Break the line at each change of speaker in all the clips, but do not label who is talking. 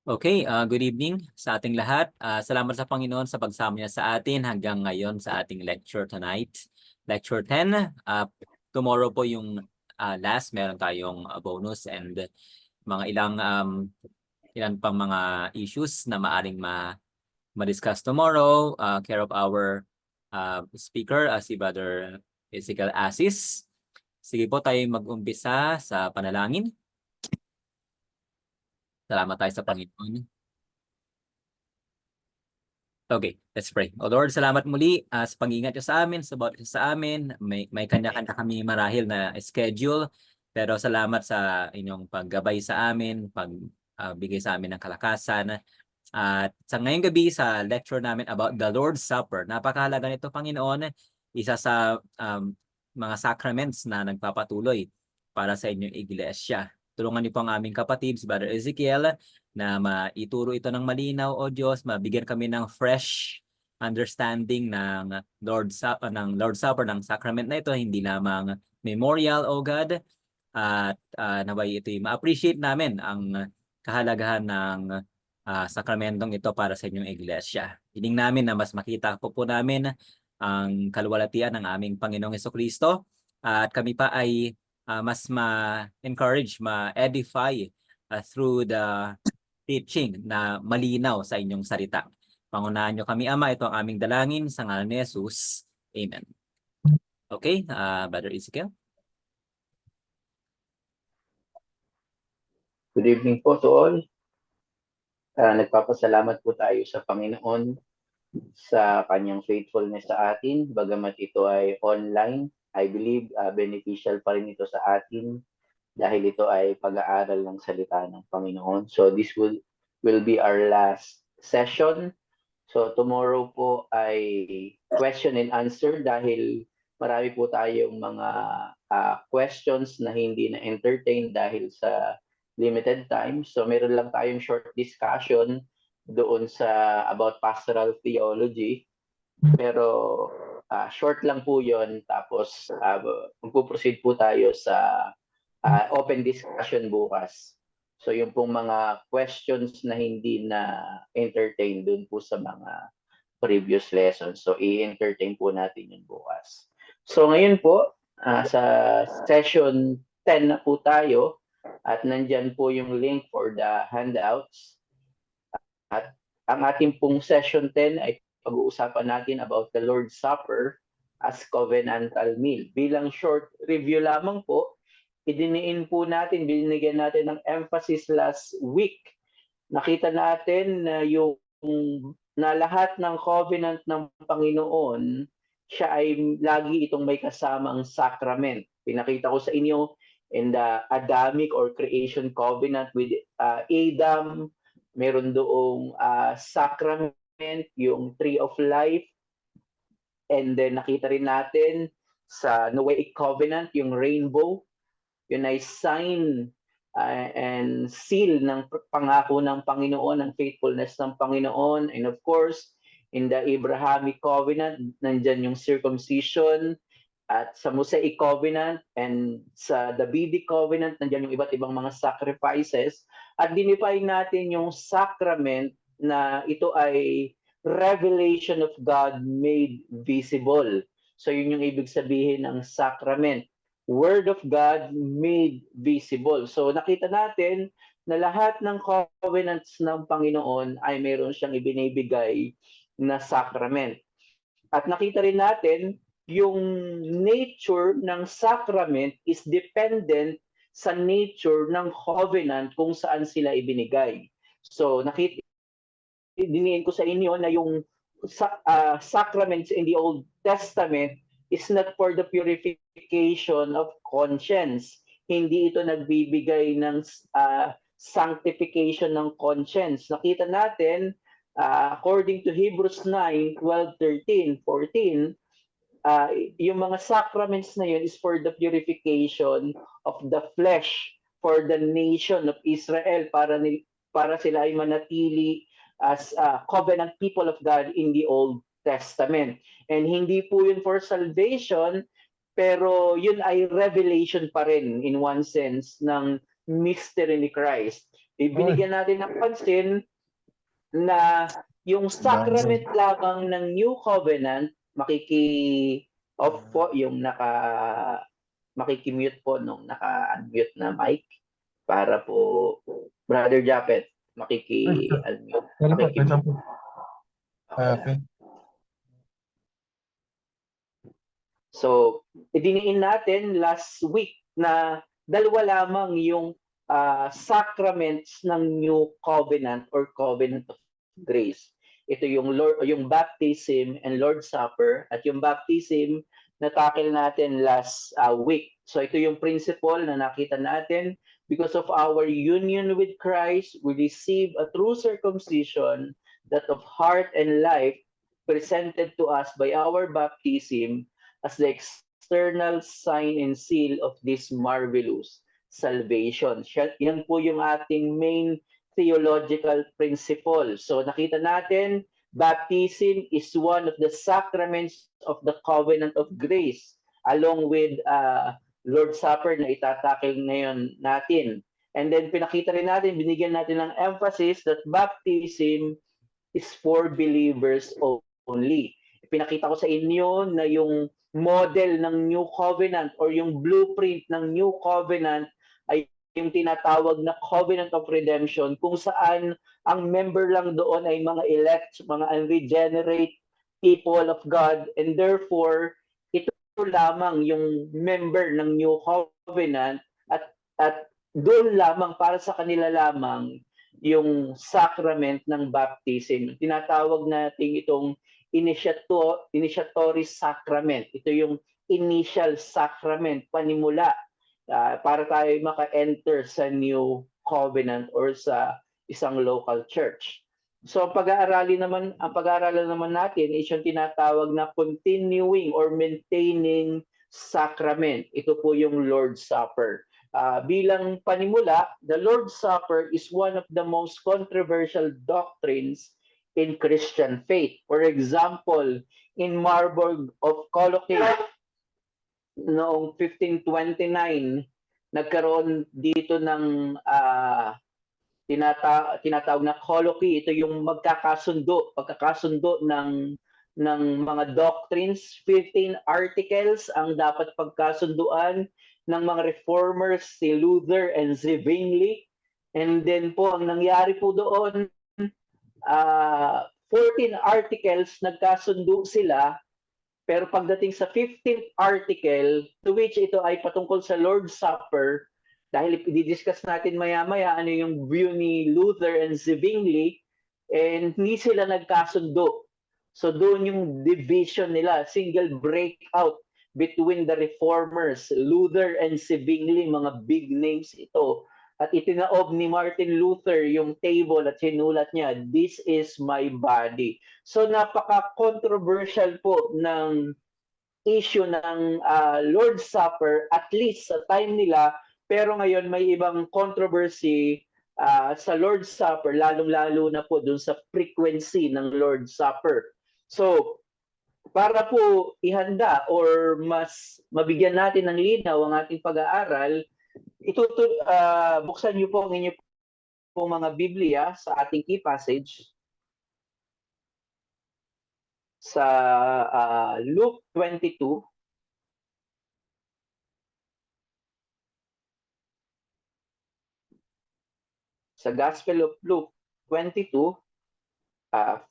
Okay, good evening sa ating lahat. Salamat sa Panginoon sa pagsama niya sa atin hanggang ngayon sa ating lecture tonight. Lecture 10. Tomorrow po yung last. Meron tayong bonus and mga ilan pang mga issues na maaring ma-discuss tomorrow. Care of our speaker, si Brother Ezekiel Asis. Sige po tayo mag-umpisa sa panalangin. Salamat tayo sa Panginoon. Okay, let's pray. O Lord, salamat muli sa pag-iingat niyo sa amin, sa bawat isa sa amin. May kanya-kanya kami marahil na schedule, pero salamat sa inyong paggabay sa amin, pagbigay sa amin ng kalakasan. At sa ngayong gabi sa lecture namin about the Lord's Supper, napakahalaga nito, Panginoon, isa sa mga sacraments na nagpapatuloy para sa inyong iglesia. Tulungan niyo po ang aming kapatid, si Brother Ezekiel, na maituro ito ng malinaw, O Diyos, mabigyan kami ng fresh understanding ng Lord's Supper, ng sacrament na ito, hindi lamang memorial, O God, at naway ito'y ma-appreciate namin ang kahalagahan ng sakramentong ito para sa inyong iglesia. Hiling namin na mas makita po namin ang kaluwalhatian ng aming Panginoong Hesukristo at kami pa ay mas ma-encourage, ma-edify through the teaching na malinaw sa inyong salita. Pangunahan niyo kami, Ama, ito ang aming dalangin sa ngalan ni Jesus. Amen. Okay, Brother Ezekiel.
Good evening po to all. Nagpapasalamat po tayo sa Panginoon sa kanyang faithfulness sa atin. Bagamat ito ay online, I believe beneficial pa rin ito sa atin dahil ito ay pag-aaral ng salita ng Panginoon. So this will be our last session. So tomorrow po ay question and answer dahil marami po tayong mga questions na hindi na-entertain dahil sa limited time. So meron lang tayong short discussion doon sa about pastoral theology. Pero short lang po yon. Tapos magpo-proceed po tayo sa open discussion bukas. So yung pong mga questions na hindi na entertain dun po sa mga previous lessons. So i-entertain po natin yun bukas. So ngayon po, sa session 10 na po tayo at nandyan po yung link for the handouts. At ang ating pong session 10 ay pag-uusapan natin about the Lord's Supper as covenantal meal. Bilang short review lamang po, idiniin po natin, binigyan natin ng emphasis last week. Nakita natin na yung na lahat ng covenant ng Panginoon, siya ay lagi itong may kasamang sacrament. Pinakita ko sa inyo in the Adamic or creation covenant with Adam, meron doong sacrament, yung tree of life, and then nakita rin natin sa Noahic covenant, yung rainbow, yun ay sign and seal ng pangako ng Panginoon, ng faithfulness ng Panginoon. And of course, in the Abrahamic covenant, nandyan yung circumcision. At sa Mosaic covenant and sa Davidic covenant, nandyan yung iba't ibang mga sacrifices. At dinify natin yung sacrament na ito ay revelation of God made visible. So yun yung ibig sabihin ng sacrament. Word of God made visible. So nakita natin na lahat ng covenants ng Panginoon ay mayroon siyang ibinibigay na sacrament. At nakita rin natin yung nature ng sacrament is dependent sa nature ng covenant kung saan sila ibinigay. So nakita diniin ko sa inyo na yung sacraments in the Old Testament is not for the purification of conscience. Hindi ito nagbibigay ng sanctification ng conscience. Nakita natin, according to Hebrews 9, 12, 13, 14, yung mga sacraments na yun is for the purification of the flesh, for the nation of Israel, para sila ay manatili as covenant people of God in the Old Testament. And hindi po yun for salvation, pero yun ay revelation pa rin in one sense ng mystery ni Christ. Bibigyan natin ng pansin na yung sacrament lamang ng New Covenant, makiki-off po yung makikimute po nung naka-unmute na mic para po Brother Japet, makiki-unmute.
Wala po,
Makikimute.
po. Okay.
So, idiniin natin last week na dalawa lamang yung sacraments ng New Covenant or Covenant of Grace. Ito yung baptism and Lord's Supper, at yung baptism na tackle natin last week. So ito yung principle na nakita natin. Because of our union with Christ, we receive a true circumcision, that of heart and life, presented to us by our baptism as the external sign and seal of this marvelous salvation. Yan po yung ating main theological principle. So nakita natin, baptism is one of the sacraments of the covenant of grace, along with Lord's Supper na itatakil ngayon natin. And then pinakita rin natin, binigyan natin ng emphasis that baptism is for believers only. Pinakita ko sa inyo na yung model ng New Covenant or yung blueprint ng New Covenant ay yung tinatawag na Covenant of Redemption, kung saan ang member lang doon ay mga elect, mga unregenerate people of God, and therefore ito lamang yung member ng New Covenant, at doon lamang, para sa kanila lamang, yung sacrament ng baptism. Tinatawag natin itong initiatory sacrament. Ito yung initial sacrament, panimula, para tayo maka-enter sa new covenant or sa isang local church. So ang pag-aaralan naman natin is yung tinatawag na continuing or maintaining sacrament. Ito po yung Lord's Supper. Bilang panimula, the Lord's Supper is one of the most controversial doctrines in Christian faith. For example, in Marburg of Colloquy, noong 1529, nagkaroon dito ng tinatawag na colloquy. Ito yung pagkakasundo ng mga doctrines. 15 articles ang dapat pagkasunduan ng mga reformers, si Luther and Zwingli. And then po, ang nangyari po doon, 14 articles nagkasundo sila, pero pagdating sa 15th article, to which ito ay patungkol sa Lord's Supper, dahil i-discuss natin maya-maya ano yung view ni Luther and Zwingli, and hindi sila nagkasundo. So doon yung division nila, single breakout between the reformers, Luther and Zwingli, mga big names ito. At itinaob ni Martin Luther yung table at sinulat niya, "This is my body." So napaka-controversial po ng issue ng Lord's Supper, at least sa time nila. Pero ngayon may ibang controversy sa Lord's Supper, lalong-lalo na po dun sa frequency ng Lord's Supper. So para po ihanda or mas mabigyan natin ng linaw ang ating pag-aaral, buksan niyo po ang inyo po mga Biblia sa ating key passage sa Luke 22. Sa Gospel of Luke 22,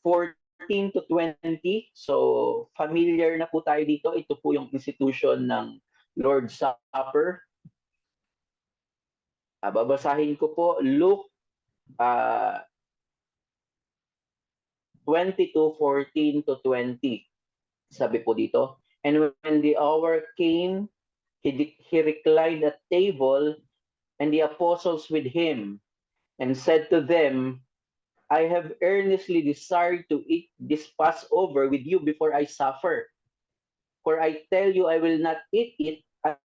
14 to 20. So familiar na po tayo dito. Ito po yung institution ng Lord's Supper. Babasahin ko po Luke 22:14 to 20. Sabi po dito, "And when the hour came, he reclined at table, and the apostles with him, and said to them, I have earnestly desired to eat this Passover with you before I suffer. For I tell you, I will not eat it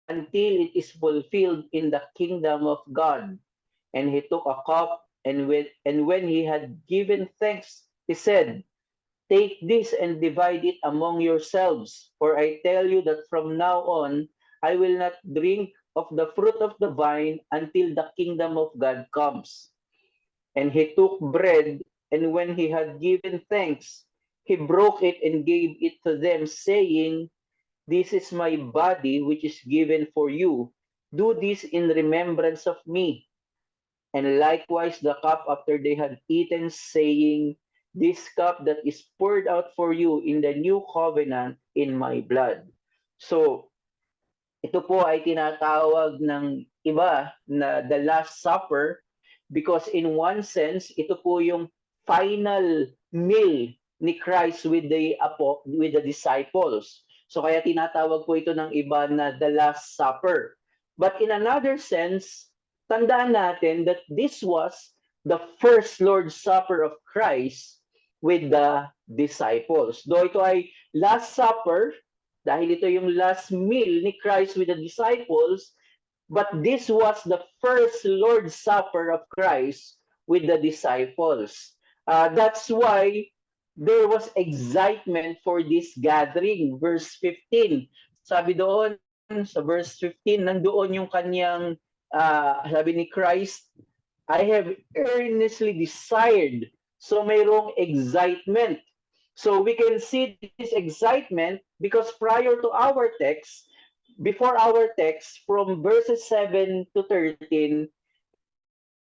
until it is fulfilled in the kingdom of God." And he took a cup, and when he had given thanks, he said, "Take this and divide it among yourselves. For I tell you that from now on, I will not drink of the fruit of the vine until the kingdom of God comes." And he took bread, and when he had given thanks, he broke it and gave it to them, saying, "This is my body, which is given for you. Do this in remembrance of me." And likewise the cup after they had eaten, saying, "This cup that is poured out for you in the new covenant in my blood." So, ito po ay tinatawag ng iba na the Last Supper because in one sense, ito po yung final meal ni Christ with the disciples. So kaya tinatawag po ito ng iba na the Last Supper. But in another sense, tandaan natin that this was the first Lord's Supper of Christ with the disciples. Though ito ay Last Supper, dahil ito yung last meal ni Christ with the disciples, but this was the first Lord's Supper of Christ with the disciples. That's why there was excitement for this gathering. Verse 15, sabi doon sa verse 15, nandoon yung kanyang, sabi ni Christ, "I have earnestly desired." So mayroong excitement. So we can see this excitement because prior to our text, before our text, from verses 7 to 13,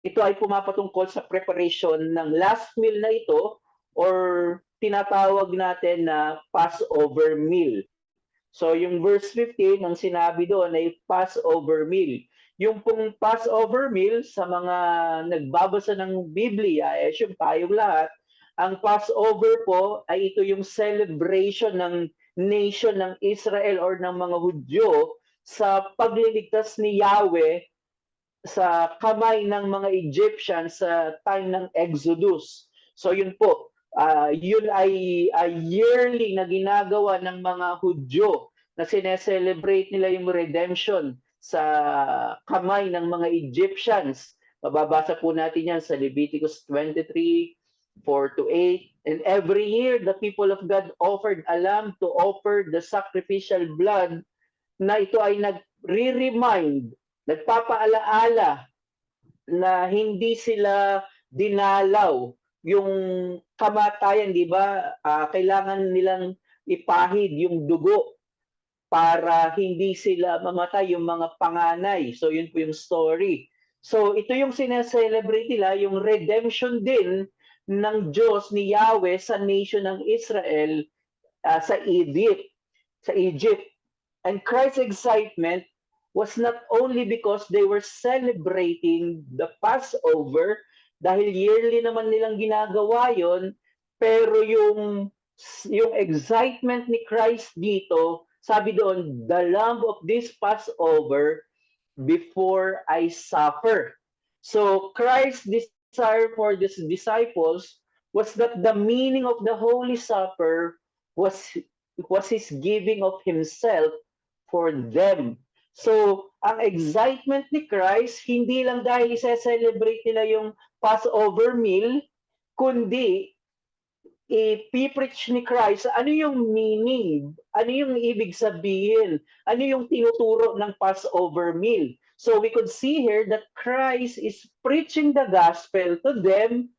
ito ay pumapatungkol sa preparation ng last meal na ito or tinatawag natin na Passover meal. So yung verse 15, ang sinabi doon ay Passover meal. Yung pong Passover meal, sa mga nagbabasa ng Biblia, I assume tayong lahat, ang Passover po ay ito yung celebration ng nation ng Israel or ng mga Hudyo sa pagliligtas ni Yahweh sa kamay ng mga Egyptian sa time ng Exodus. So yun po, yun ay yearly na ginagawa ng mga Hudyo na sineselebrate nila yung redemption sa kamay ng mga Egyptians. Mababasa po natin yan sa Leviticus 23, 4 to 8. And every year, the people of God offered a lamb to offer the sacrificial blood na ito ay nagre-remind, nagpapaalaala na hindi sila dinalaw yung kamatayan, di ba? Kailangan nilang ipahid yung dugo para hindi sila mamatay yung mga panganay. So yun po yung story. So ito yung sineselebrate nila, yung redemption din ng Diyos ni Yahweh sa nation ng Israel sa Egypt. And Christ's excitement was not only because they were celebrating the Passover, dahil yearly naman nilang ginagawa yon, pero yung excitement ni Christ dito, sabi doon, "The lamb of this Passover before I suffer." So Christ's desire for these disciples was that the meaning of the Holy Supper was his giving of himself for them. So, ang excitement ni Christ, hindi lang dahil i-celebrate nila yung Passover meal, kundi i-preach ni Christ, ano yung meaning, ano yung ibig sabihin, ano yung tinuturo ng Passover meal. So we could see here that Christ is preaching the gospel to them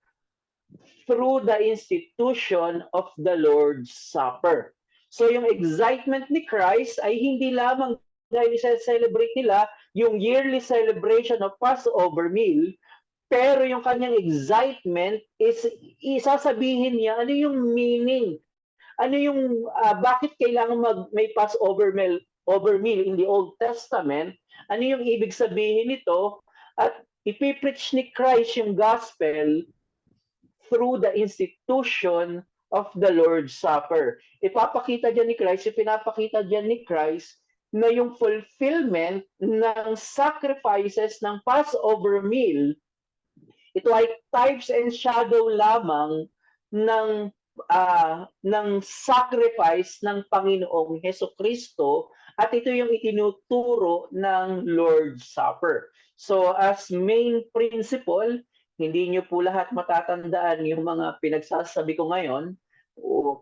through the institution of the Lord's Supper. So yung excitement ni Christ ay hindi lamang dahil i-celebrate nila yung yearly celebration of Passover meal, pero yung kanyang excitement is isasabihin niya ano yung meaning, ano yung bakit kailangan may Passover meal in the Old Testament, ano yung ibig sabihin nito, at ipipreach ni Christ yung gospel through the institution of the Lord's Supper. Ipapakita diyan ni Christ, ipinapakita diyan ni Christ na yung fulfillment ng sacrifices ng Passover meal, ito ay types and shadow lamang ng sacrifice ng Panginoong Hesukristo, at ito yung itinuturo ng Lord's Supper. So as main principle, hindi nyo po lahat matatandaan yung mga pinagsasabi ko ngayon.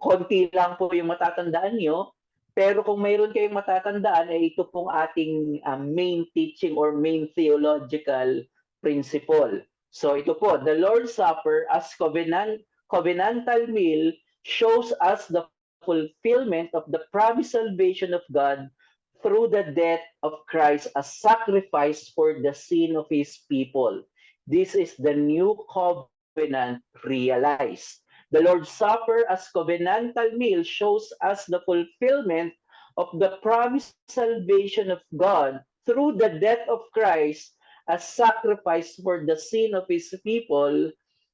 Konti lang po yung matatandaan nyo. Pero kung mayroon kayong matatandaan, ay ito pong ating main teaching or main theological principle. So ito po, the Lord's Supper as covenantal meal shows us the fulfillment of the promised salvation of God through the death of Christ as sacrifice for the sin of his people. This is the new covenant realized. The Lord's Supper as covenantal meal shows us the fulfillment of the promised salvation of God through the death of Christ as sacrifice for the sin of his people.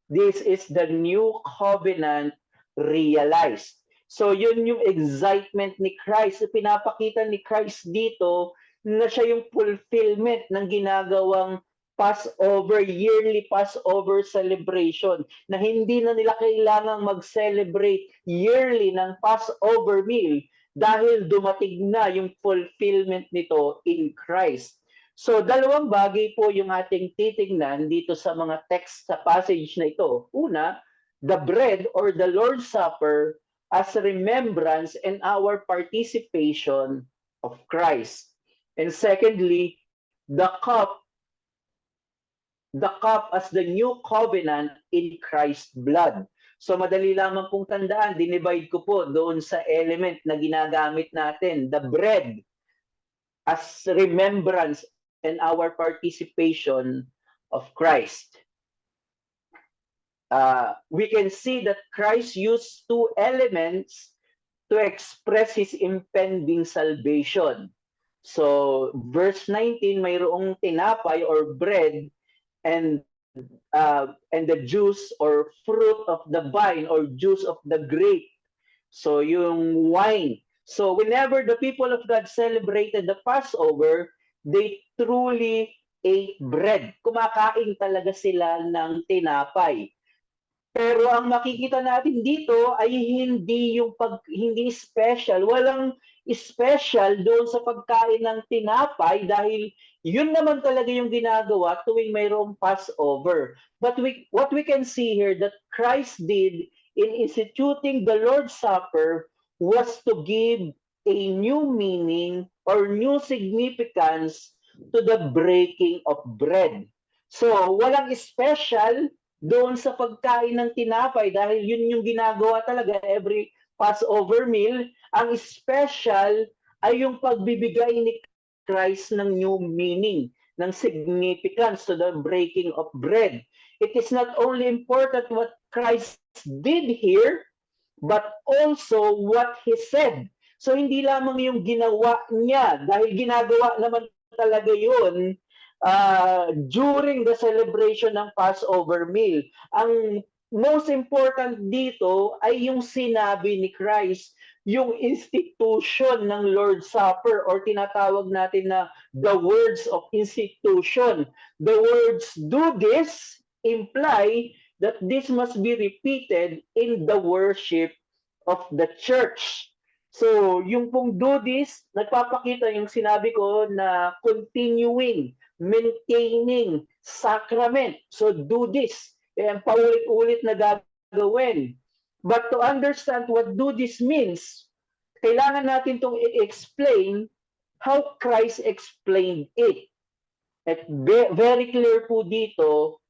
This is the new covenant realized. So yun yung excitement ni Christ. Pinapakita ni Christ dito na siya yung fulfillment ng ginagawang Passover, yearly Passover celebration, na hindi na nila kailangang mag-celebrate yearly ng Passover meal dahil dumating na yung fulfillment nito in Christ. So, dalawang bagay po yung ating titingnan dito sa mga text sa passage na ito. Una, the bread or the Lord's Supper as a remembrance and our participation of Christ. And secondly, the cup as the new covenant in Christ's blood. So madali lamang pong tandaan, dinivide ko po doon sa element na ginagamit natin, the bread as remembrance and our participation of Christ. We can see that Christ used two elements to express his impending salvation. So verse 19, mayroong tinapay or bread and the juice or fruit of the vine or juice of the grape. So yung wine. So whenever the people of God celebrated the Passover, they truly ate bread. Kumakain talaga sila ng tinapay. Pero ang makikita natin dito ay hindi hindi special. Walang special doon sa pagkain ng tinapay dahil yun naman talaga yung ginagawa tuwing mayroong Passover. But what we can see here that Christ did in instituting the Lord's Supper was to give a new meaning or new significance to the breaking of bread. So, walang special doon sa pagkain ng tinapay dahil yun yung ginagawa talaga every Passover meal. Ang special ay yung pagbibigay ni Christ ng new meaning, ng significance to the breaking of bread. It is not only important what Christ did here, but also what he said. So hindi lamang yung ginawa niya, dahil ginagawa naman talaga yun during the celebration ng Passover meal. Ang most important dito ay yung sinabi ni Christ, yung institution ng Lord's Supper or tinatawag natin na the words of institution. The words do this imply that this must be repeated in the worship of the church. So, yung pong do this, nagpapakita yung sinabi ko na continuing, maintaining, sacrament. So, do this. Ang paulit-ulit na gagawin. But to understand what do this means, kailangan natin itong i-explain how Christ explained it. At very clear po dito,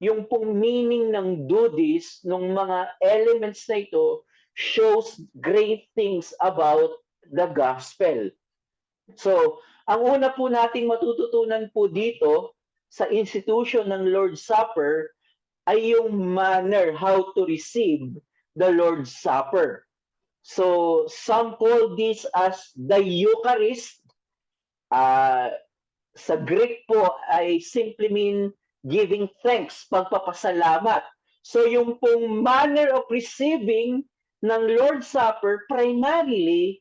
yung pong meaning ng do this, ng mga elements na ito, shows great things about the gospel. So, ang una po nating matututunan po dito sa institution ng Lord's Supper ay yung manner how to receive the Lord's Supper. So, some call this as the Eucharist. Sa Greek po ay simply mean giving thanks, pagpapasalamat. So, yung pong manner of receiving ng Lord's Supper, primarily,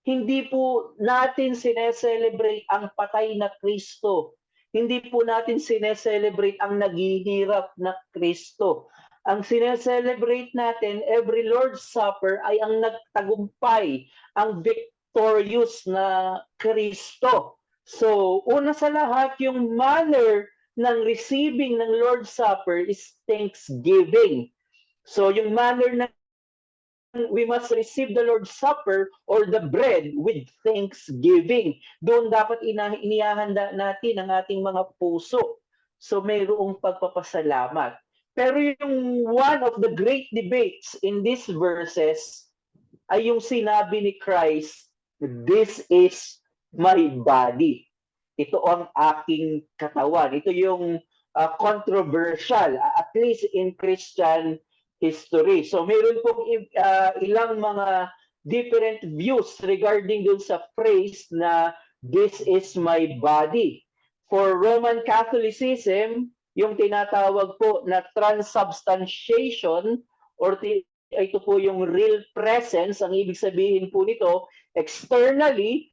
hindi po natin sineselebrate ang patay na Kristo. Hindi po natin sineselebrate ang naghihirap na Kristo. Ang sineselebrate natin, every Lord's Supper ay ang nagtagumpay, ang victorious na Kristo. So, una sa lahat, yung manner ng receiving ng Lord's Supper is thanksgiving. So, yung manner na we must receive the Lord's Supper or the bread with thanksgiving. Doon dapat inihahanda natin ang ating mga puso. So mayroong pagpapasalamat. Pero yung one of the great debates in these verses ay yung sinabi ni Christ, "This is my body." Ito ang aking katawan. Ito yung controversial, at least in Christian history. So mayroon pong ilang mga different views regarding dun sa phrase na "this is my body." For Roman Catholicism, yung tinatawag po na transubstantiation or ito po yung real presence, ang ibig sabihin po nito, externally,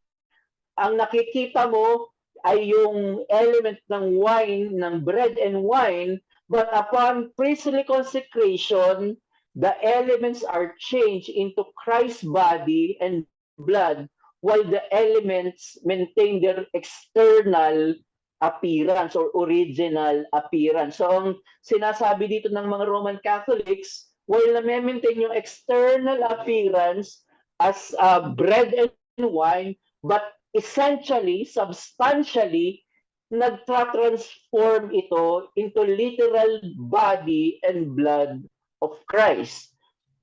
ang nakikita mo ay yung element ng wine, ng bread and wine, but upon priestly consecration, the elements are changed into Christ's body and blood, while the elements maintain their external appearance or original appearance. So ang sinasabi dito ng mga Roman Catholics, while na-maintain yung external appearance as bread and wine, but essentially, substantially, nagtra-transform ito into literal body and blood of Christ.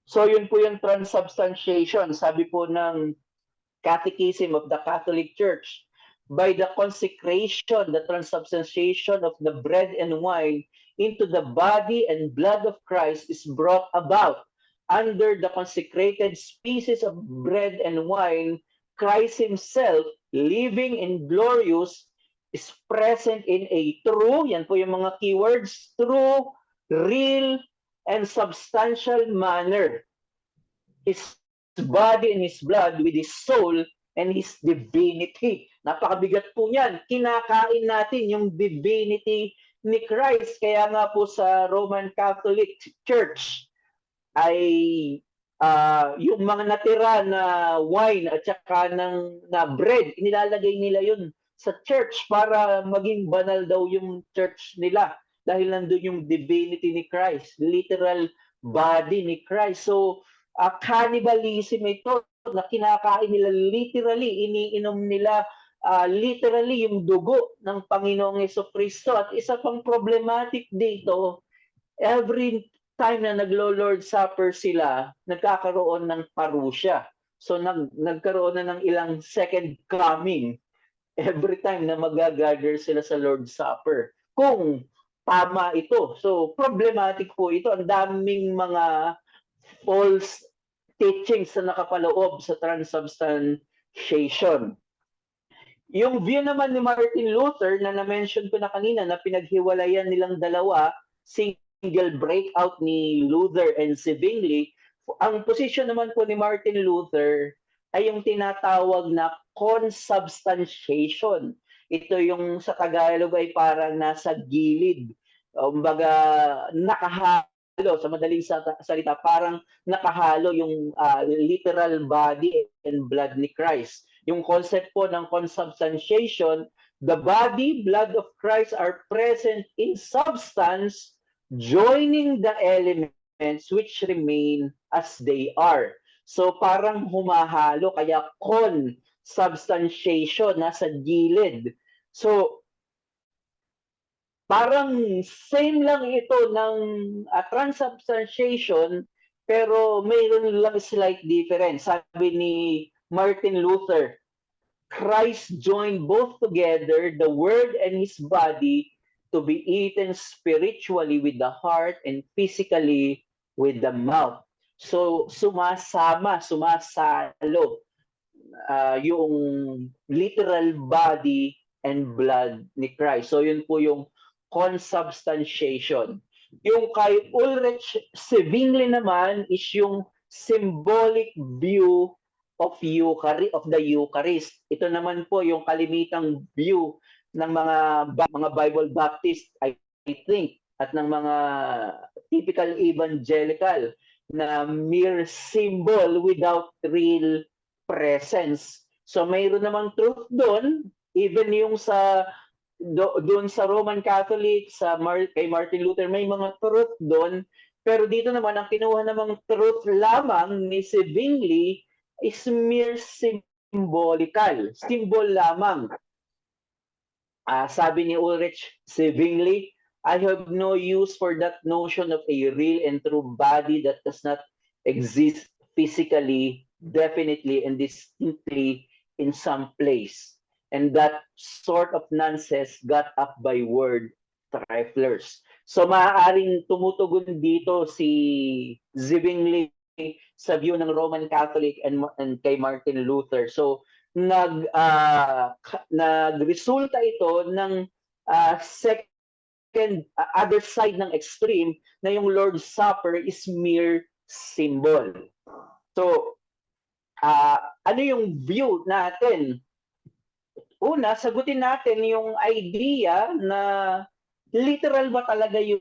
So yun po yung transubstantiation. Sabi po ng Catechism of the Catholic Church, by the consecration, the transubstantiation of the bread and wine into the body and blood of Christ is brought about. Under the consecrated species of bread and wine, Christ himself, living and glorious, is present in a true, yan po yung mga keywords, true, real, and substantial manner. His body and his blood with his soul and his divinity. Napakabigat po niyan. Kinakain natin yung divinity ni Christ. Kaya nga po sa Roman Catholic Church ay yung mga natira na wine at saka na bread, inilalagay nila yun sa church para maging banal daw yung church nila dahil nandun yung divinity ni Christ, literal body ni Christ. So, cannibalism ito na kinakain nila literally, iniinom nila literally yung dugo ng Panginoong Jesucristo. At isa pang problematic dito, every time na naglo-Lord Supper sila, nagkakaroon ng parusya. So nagkaroon na ng ilang second coming every time na mag-gather sila sa Lord Supper. Kung tama ito. So problematic po ito. Ang daming mga false teachings na nakapaloob sa transubstantiation. Yung view naman ni Martin Luther na na-mention ko na kanina na pinaghiwalayan nilang dalawa, single breakout ni Luther and Zwingli, ang position naman po ni Martin Luther ay yung tinatawag na consubstantiation. Ito yung sa Tagalog ay parang nasa gilid. Kumbaga, nakahalo, sa madaling salita, parang nakahalo yung literal body and blood ni Christ. Yung concept po ng consubstantiation, the body, blood of Christ are present in substance, joining the elements which remain as they are. So parang humahalo, kaya consubstantiation, nasa gilid. So parang same lang ito ng transubstantiation, pero mayroon lang slight difference. Sabi ni Martin Luther, Christ joined both together the word and his body to be eaten spiritually with the heart and physically with the mouth. So sumasama, sumasalo yung literal body and blood ni Christ. So yun po yung consubstantiation. Yung kay Ulrich Zwingli naman is yung symbolic view of the Eucharist. Ito naman po yung kalimitang view ng mga Bible Baptist, I think, at ng mga typical evangelical na mere symbol without real presence. So mayroon namang truth doon, even yung doon sa Roman Catholic, kay Martin Luther, may mga truth doon. Pero dito naman, ang kinuha namang truth lamang ni Zwingli is mere symbolical. Symbol lamang. Sabi ni Ulrich Zwingli, I have no use for that notion of a real and true body that does not exist physically, definitely and distinctly in some place. And that sort of nonsense got up by word triflers. So maaaring tumutugon dito si Zwingli sa view ng Roman Catholic and kay Martin Luther. So nagresulta ito ng second other side ng extreme na yung Lord's Supper is mere symbol. So ano yung view natin? Una, sagutin natin yung idea na literal ba talaga yung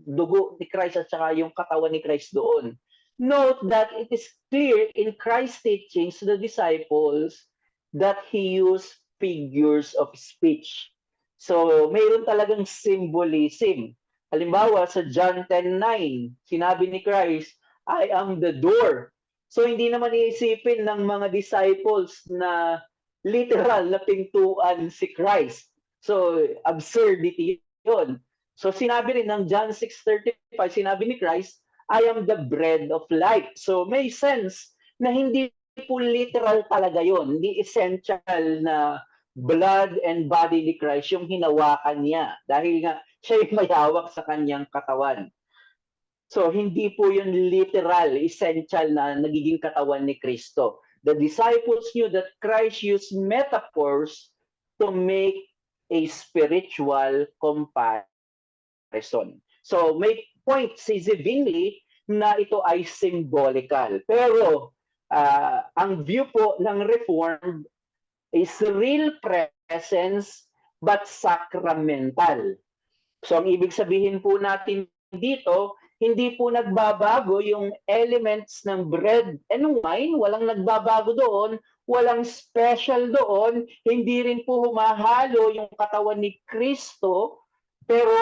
dugo ni Christ at saka yung katawan ni Christ doon. Note that it is clear in Christ's teachings to the disciples that he used figures of speech. So, mayroon talagang symbolism. Halimbawa, sa John 10:9, sinabi ni Christ, I am the door. So, hindi naman iisipin ng mga disciples na literal na pintuan si Christ. So, absurdity yun. So, sinabi rin ng John 6:35, sinabi ni Christ, I am the bread of life. So, may sense na hindi po literal talaga yun. Hindi essential na blood and body ni Christ yung hinawakan niya. Dahil nga, siya yung may hawak sa kanyang katawan. So, hindi po yun literal, essential na nagiging katawan ni Kristo. The disciples knew that Christ used metaphors to make a spiritual comparison. So, may point si Zwingli na ito ay symbolical. Pero, ang view po ng Reformed is real presence but sacramental. So, ang ibig sabihin po natin dito, hindi po nagbabago yung elements ng bread and wine, walang nagbabago doon, walang special doon, hindi rin po humahalo yung katawan ni Kristo, pero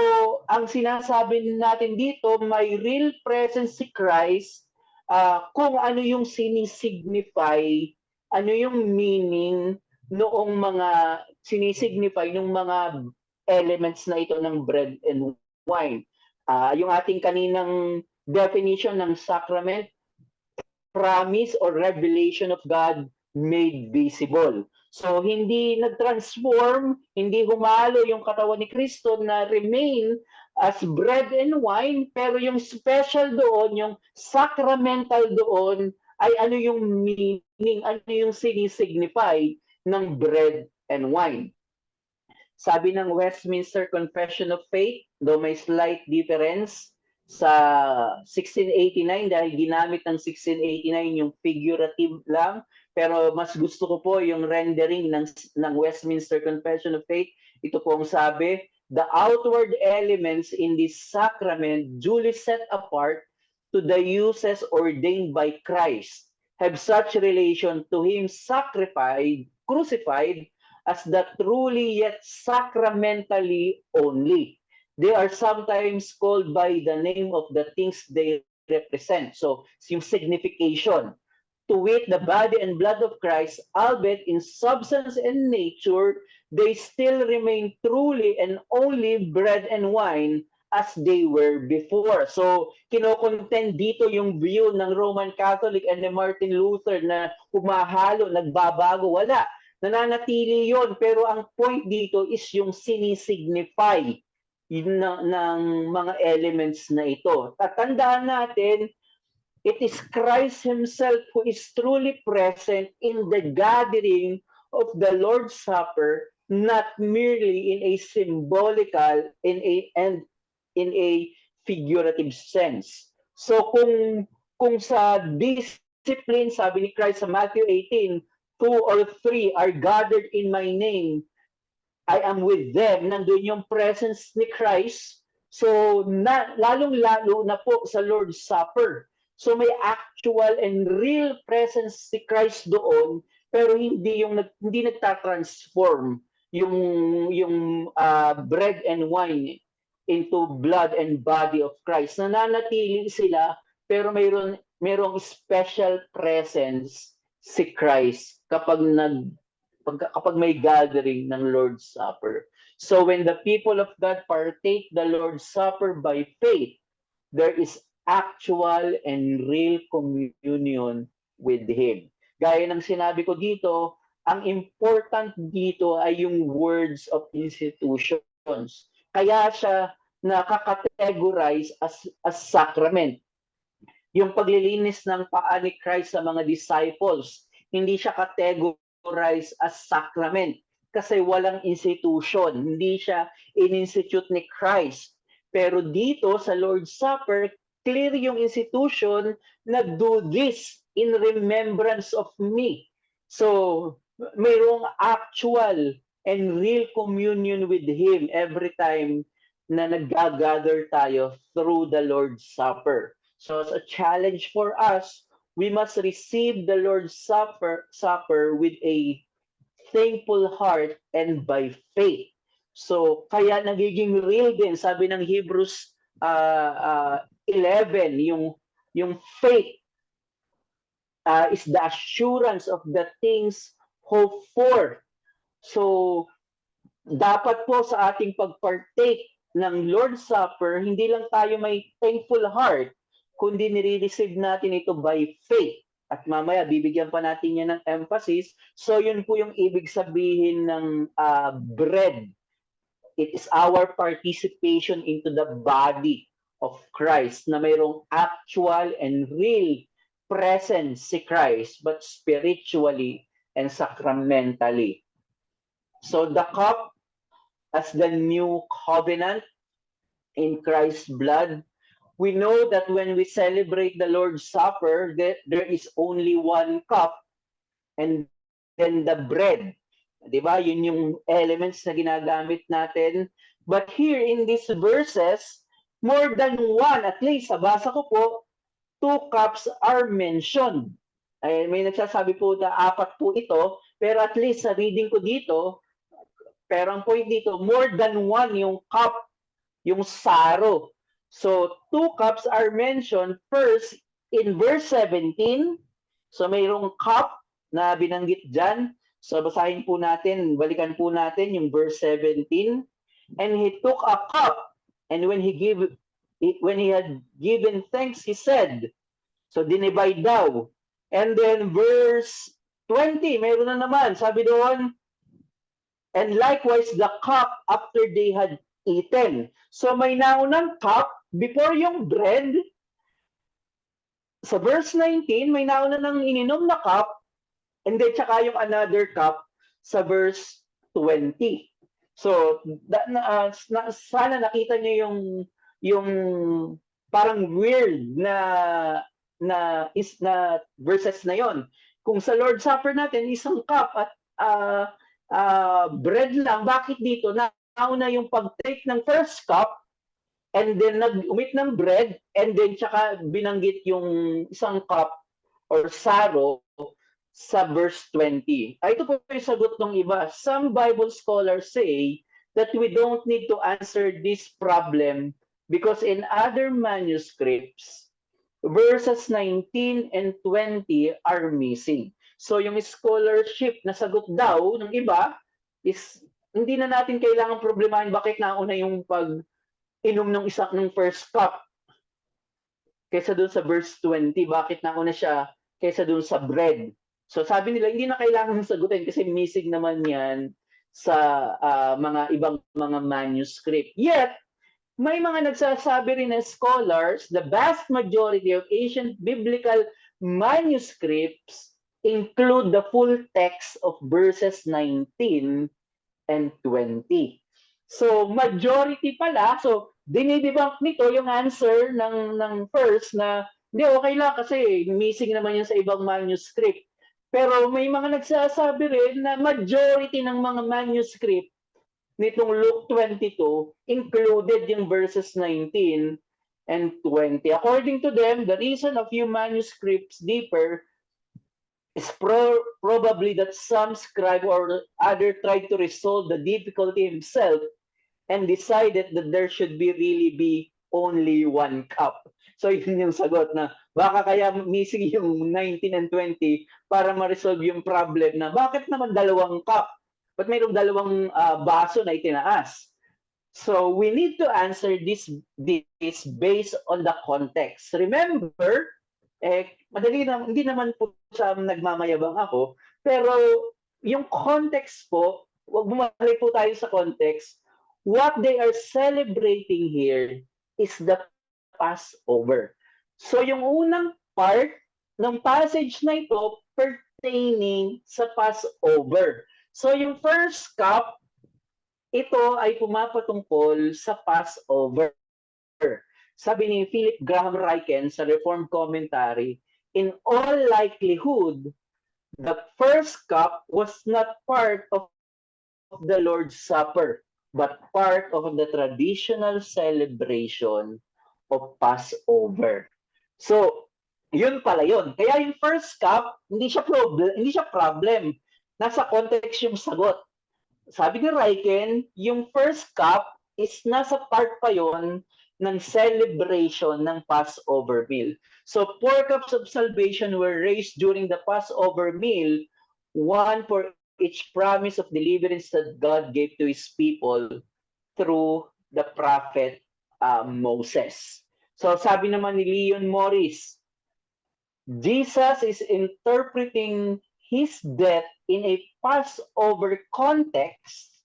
ang sinasabi natin dito, may real presence si Christ, kung ano yung sinisignify, ano yung meaning noong mga sinisignify ng mga elements na ito ng bread and wine. Yung ating kaninang definition ng sacrament, promise or revelation of God made visible. So, hindi nag-transform, hindi humalo yung katawan ni Kristo na remain as bread and wine, pero yung special doon, yung sacramental doon, ay ano yung meaning, ano yung sinisignify ng bread and wine. Sabi ng Westminster Confession of Faith, though may slight difference sa 1689 dahil ginamit ng 1689 yung figurative lang, pero mas gusto ko po yung rendering ng Westminster Confession of Faith. Ito po ang sabi, the outward elements in this sacrament duly set apart to the uses ordained by Christ have such relation to him sacrificed, crucified, as the truly yet sacramentally only. They are sometimes called by the name of the things they represent. So, yung signification. To wit, the body and blood of Christ, albeit in substance and nature, they still remain truly and only bread and wine as they were before. So, kinocontent dito yung view ng Roman Catholic and ni Martin Luther na humahalo, nagbabago, wala. Nananatili yon, pero ang point dito is yung sinisignify ng mga elements na ito. Tatandaan natin, it is Christ Himself who is truly present in the gathering of the Lord's Supper, not merely in a symbolical and in a figurative sense. So kung sa discipline, sabi ni Christ sa Matthew 18, 2 or 3 are gathered in my name, I am with them. Nandun yung presence ni Christ. So, lalong-lalo na po sa Lord's Supper. So, may actual and real presence si Christ doon, pero hindi nagtatransform yung bread and wine into blood and body of Christ. Nananatili sila, pero mayroong special presence si Christ kapag kapag may gathering ng Lord's Supper. So when the people of God partake the Lord's Supper by faith, there is actual and real communion with Him. Gaya ng sinabi ko dito, ang important dito ay yung words of institutions. Kaya siya nakakategorize as sacrament. Yung paglilinis ng paa ni Christ sa mga disciples, hindi siya categorize as sacrament kasi walang institution. Hindi siya in-institute ni Christ. Pero dito sa Lord's Supper, clear yung institution na do this in remembrance of me. So, mayroong actual and real communion with Him every time na nag-gather tayo through the Lord's Supper. So as a challenge for us, we must receive the Lord's Supper with a thankful heart and by faith. So kaya nagiging real din, sabi ng Hebrews 11, yung faith is the assurance of the things hoped for. So dapat po sa ating pagpartake ng Lord's Supper, hindi lang tayo may thankful heart, kundi nire-receive natin ito by faith. At mamaya, bibigyan pa natin yan ng emphasis. So, yun po yung ibig sabihin ng bread. It is our participation into the body of Christ na mayroong actual and real presence si Christ, but spiritually and sacramentally. So, the cup as the new covenant in Christ's blood, we know that when we celebrate the Lord's Supper, there is only one cup and then the bread. Diba? Yun yung elements na ginagamit natin. But here in these verses, more than one, at least, sa basa ko po, 2 cups are mentioned. Ay, may nagsasabi po na 4 po ito, pero at least sa reading ko dito, pero ang point dito, more than one yung cup, yung saro. So, 2 cups are mentioned first in verse 17. So, mayroong cup na binanggit dyan. So, basahin po natin, balikan po natin yung verse 17. And he took a cup, and when he had given thanks, he said, so dinivide daw. And then verse 20, mayroon na naman, sabi doon, and likewise the cup after they had eaten. So may naunang cup before yung bread. Sa verse 19, may nauna ng ininom na cup, and then tsaka yung another cup sa verse 20. So, sana nakita niyo yung parang weird na verses na yon. Kung sa Lord's Supper natin, isang cup at bread lang, bakit dito nauna yung pag-take ng first cup and then nag-umit ng bread and then tsaka binanggit yung isang cup or saro sa verse 20. Ito po yung sagot ng iba. Some Bible scholars say that we don't need to answer this problem because in other manuscripts, verses 19 and 20 are missing. So yung scholarship na sagot daw ng iba is hindi na natin kailangan problemahin bakit nauna yung pag-inom ng first cup kaysa dun sa verse 20, bakit nauna siya kaysa dun sa bread. So sabi nila, hindi na kailangan sagutin kasi missing naman yan sa mga ibang mga manuscript. Yet, may mga nagsasabi rin na scholars, the vast majority of ancient biblical manuscripts include the full text of verses 19 and 20. So, majority pala. So, dinidebunk nito yung answer ng first na, hindi, okay lang kasi missing naman yan sa ibang manuscript. Pero may mga nagsasabi rin na majority ng mga manuscript nitong Luke 22 included yung verses 19 and 20. According to them, the reason a few manuscripts differ is probably that some scribe or other tried to resolve the difficulty himself and decided that there should really be only one cup. So yun yung sagot na baka kaya missing yung 19 and 20 para ma-resolve yung problem na bakit naman dalawang cup? Ba't mayroong dalawang baso na itinaas? So we need to answer this based on the context. Remember, madali na, hindi naman po sa nagmamayabang ako, pero yung context po, wag bumalik po tayo sa context. What they are celebrating here is the Passover. So yung unang part ng passage na ito pertaining sa Passover. So yung first cup, ito ay pumapatungkol sa Passover. Sabi ni Philip Graham Ryken sa Reformed Commentary, in all likelihood, the first cup was not part of the Lord's Supper, but part of the traditional celebration of Passover. So, yun pala yun. Kaya yung first cup, hindi siya problem. Nasa context yung sagot. Sabi ni Ryken, yung first cup is nasa part pa yon ng celebration ng Passover meal. So 4 cups of salvation were raised during the Passover meal, one for each promise of deliverance that God gave to His people through the prophet Moses. So sabi naman ni Leon Morris, Jesus is interpreting His death in a Passover context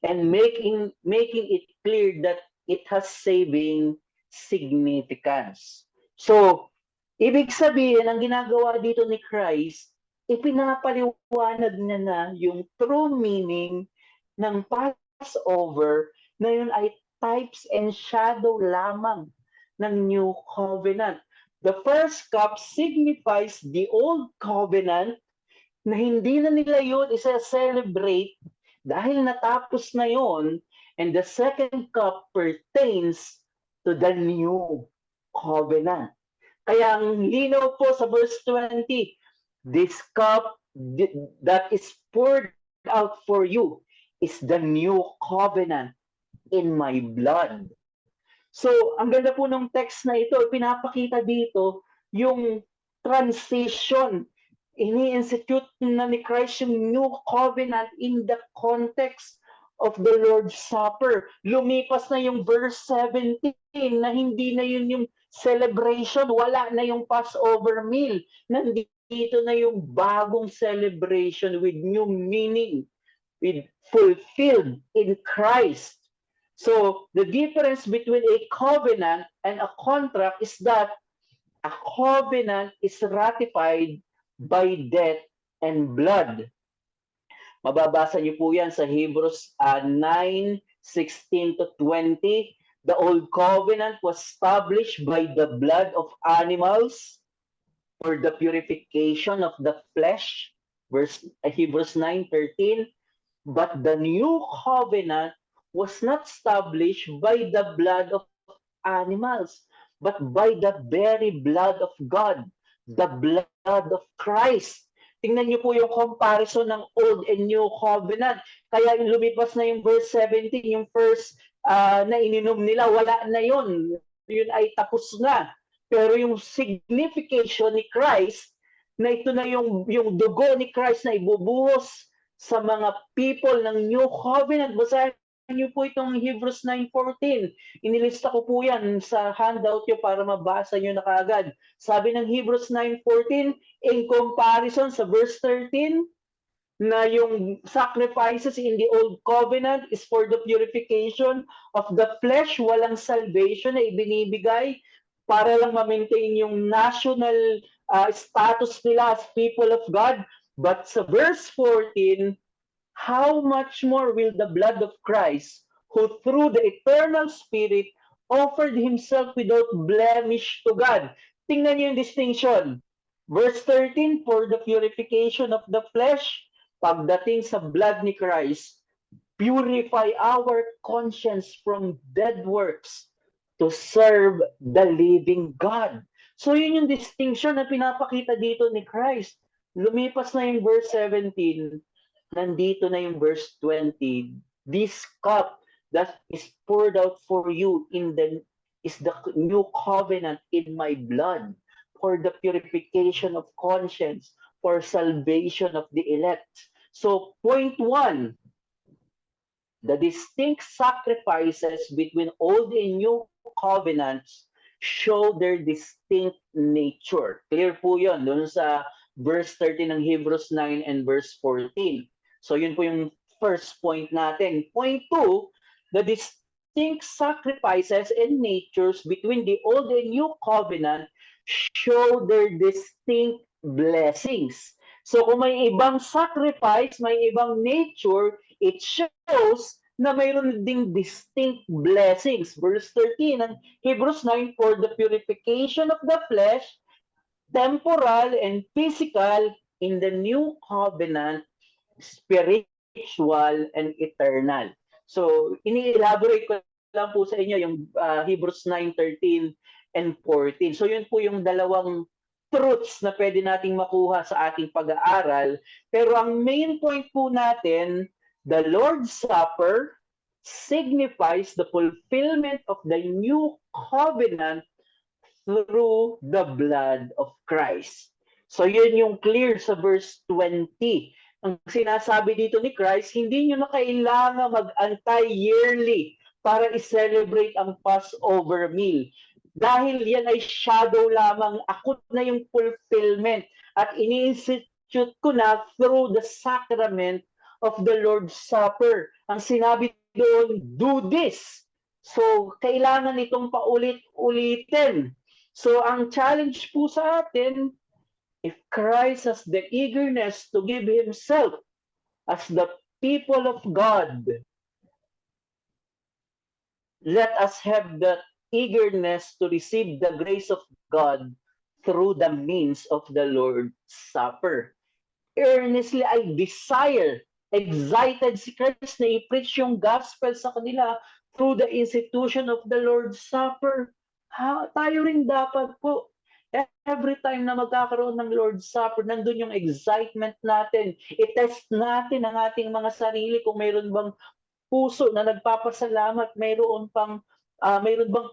and making it clear that it has saving significance. So, ibig sabihin, ang ginagawa dito ni Christ, ipinapaliwanag niya na yung true meaning ng Passover na yun ay types and shadow lamang ng New Covenant. The first cup signifies the Old Covenant na hindi na nila yun isa-celebrate dahil natapos na yun, and the second cup pertains to the New Covenant. Kaya ang linaw po sa verse 20, this cup that is poured out for you is the New Covenant in my blood. So, ang ganda po ng text na ito, pinapakita dito yung transition. Ini-institute na ni Christ yung new covenant in the context of the Lord's Supper. Lumipas na yung verse 17 na hindi na yun yung celebration, wala na yung Passover meal. Nandito na yung bagong celebration with new meaning, with fulfilled in Christ. So, the difference between a covenant and a contract is that a covenant is ratified by death and blood. Mababasa niyo po yan sa Hebrews 9:16 to 20. The old covenant was established by the blood of animals for the purification of the flesh. Hebrews 9:13. But the new covenant was not established by the blood of animals, but by the very blood of God, the blood of Christ. Tingnan niyo po yung comparison ng Old and New Covenant. Kaya lumipas na yung verse 17, yung first na ininom nila, wala na yun. Yun ay tapos na. Pero yung signification ni Christ, na ito na yung dugo ni Christ na ibubuhos sa mga people ng New Covenant. Basahin niyo po itong Hebrews 9:14. Inilista ko po yan sa handout niyo para mabasa niyo na kaagad. Sabi ng Hebrews 9:14, in comparison sa verse 13, na yung sacrifices in the Old Covenant is for the purification of the flesh, walang salvation na ibinibigay para lang ma-maintain yung national status nila as people of God. But sa verse 14, how much more will the blood of Christ, who through the eternal Spirit offered Himself without blemish to God. Tingnan niyo yung distinction. Verse 13, for the purification of the flesh, pagdating sa blood ni Christ, purify our conscience from dead works to serve the living God. So yun yung distinction na pinapakita dito ni Christ. Lumipas na yung verse 17, nandito na yung verse 20, this cup that is poured out for you is the new covenant in my blood for the purification of conscience, for salvation of the elect. So, point 1, the distinct sacrifices between old and new covenants show their distinct nature. Clear po yun doon sa verse 13 ng Hebrews 9 and verse 14. So yun po yung first point natin. Point 2, the distinct sacrifices and natures between the old and new covenant show their distinct blessings. So kung may ibang sacrifice, may ibang nature, it shows na mayroon ding distinct blessings. Verse 13 ng Hebrews 9, for the purification of the flesh, temporal and physical, in the new covenant, spiritual and eternal. So, ini-elaborate ko lang po sa inyo yung Hebrews 9:13 and 14. So, yun po yung dalawang truths na pwede nating makuha sa ating pag-aaral. Pero ang main point po natin, the Lord's Supper signifies the fulfillment of the new covenant through the blood of Christ. So yun yung clear sa verse 20. Ang sinasabi dito ni Christ, hindi nyo na kailangan mag-antay yearly para i-celebrate ang Passover meal. Dahil yan ay shadow lamang, ako na yung fulfillment at ini-institute ko na through the sacrament of the Lord's Supper. Ang sinabi doon, do this. So, kailangan itong paulit-ulitin. So, ang challenge po sa atin, if Christ has the eagerness to give Himself as the people of God, let us have the eagerness to receive the grace of God through the means of the Lord's Supper. Earnestly, I desire, excited si Christ na i-preach yung gospel sa kanila through the institution of the Lord's Supper. Tayo rin dapat po, every time na magkakaroon ng Lord's Supper, nandun yung excitement natin. I-test natin ang ating mga sarili kung mayroon bang puso na nagpapasalamat, mayroon bang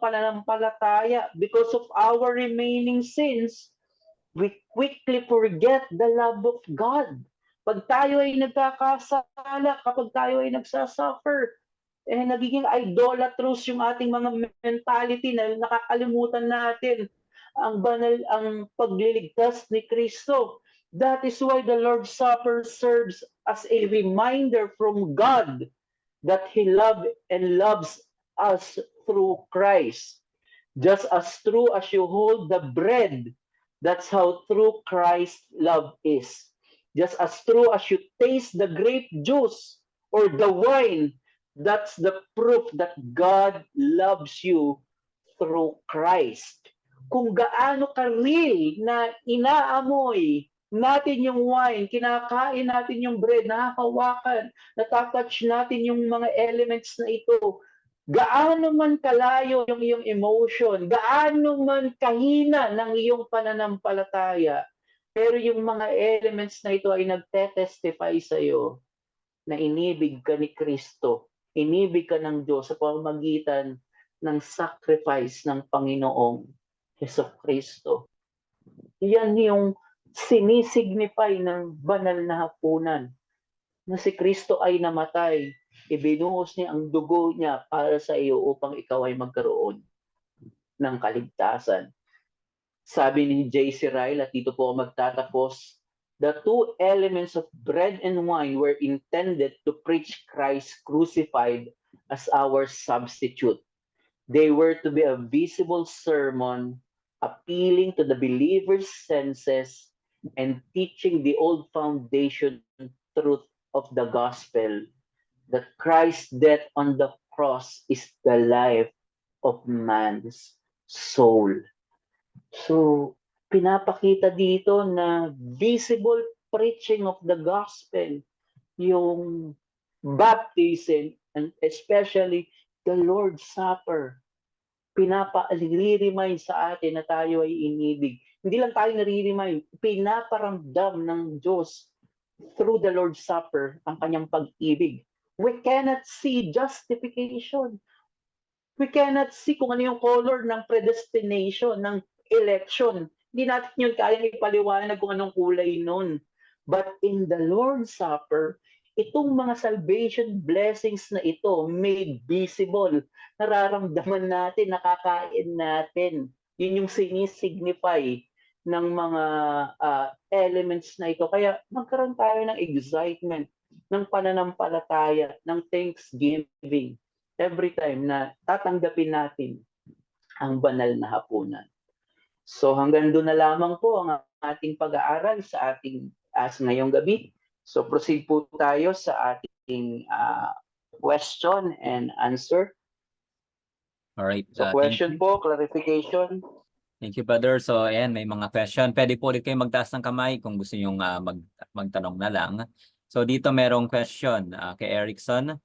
pananampalataya. Because of our remaining sins, we quickly forget the love of God. Pag tayo ay nagkakasala, kapag tayo ay nagsasuffer, nagiging idolatrous yung ating mga mentality na nakakalimutan natin ang banal, ang pagliligtas ni Kristo. That is why the Lord's Supper serves as a reminder from God that He loved and loves us through Christ. Just as true as you hold the bread, that's how true Christ's love is. Just as true as you taste the grape juice or the wine, that's the proof that God loves you through Christ. Kung gaano ka-real na inaamoy natin yung wine, kinakain natin yung bread, nakahawakan, natatouch natin yung mga elements na ito, gaano man kalayo yung iyong emotion, gaano man kahina ng iyong pananampalataya, pero yung mga elements na ito ay nagte-testify sa iyo na inibig ka ni Kristo, inibig ka ng Diyos sa pamamagitan ng sacrifice ng Panginoong Jesucristo. Yan yung sinisignify ng banal na hapunan na si Kristo ay namatay. Ibinuhos niya ang dugo niya para sa iyo upang ikaw ay magkaroon ng kaligtasan. Sabi ni J.C. Ryle, at dito po magtatapos, the two elements of bread and wine were intended to preach Christ crucified as our substitute. They were to be a visible sermon appealing to the believer's senses and teaching the old foundation truth of the gospel, that Christ's death on the cross is the life of man's soul. So, pinapakita dito na visible preaching of the gospel, yung baptism, and especially the Lord's Supper, pinapa-remind sa atin na tayo ay inibig. Hindi lang tayo nare-remind, pinaparamdam ng Diyos through the Lord's Supper ang kanyang pag-ibig. We cannot see justification We cannot see kung ano yung color ng predestination, ng election. Hindi natin yun kayang ipaliwanag kung anong kulay nun. But in the Lord's Supper, itong mga salvation blessings na ito made visible. Nararamdaman natin, nakakain natin. Yun yung sinisignify ng mga elements na ito. Kaya magkaroon tayo ng excitement, ng pananampalataya, ng thanksgiving every time na tatanggapin natin ang banal na hapunan. So hanggang doon na lamang po ang ating pag-aaral sa ating ngayong gabi. So proceed po tayo sa ating question and answer.
Alright.
So
Thank
question
you.
po, clarification.
Thank you, brother. So, ayan, may mga question. Pwede po ulit kayo magtaas ng kamay kung gusto nyo magtanong na lang. So, dito merong question kay Erickson.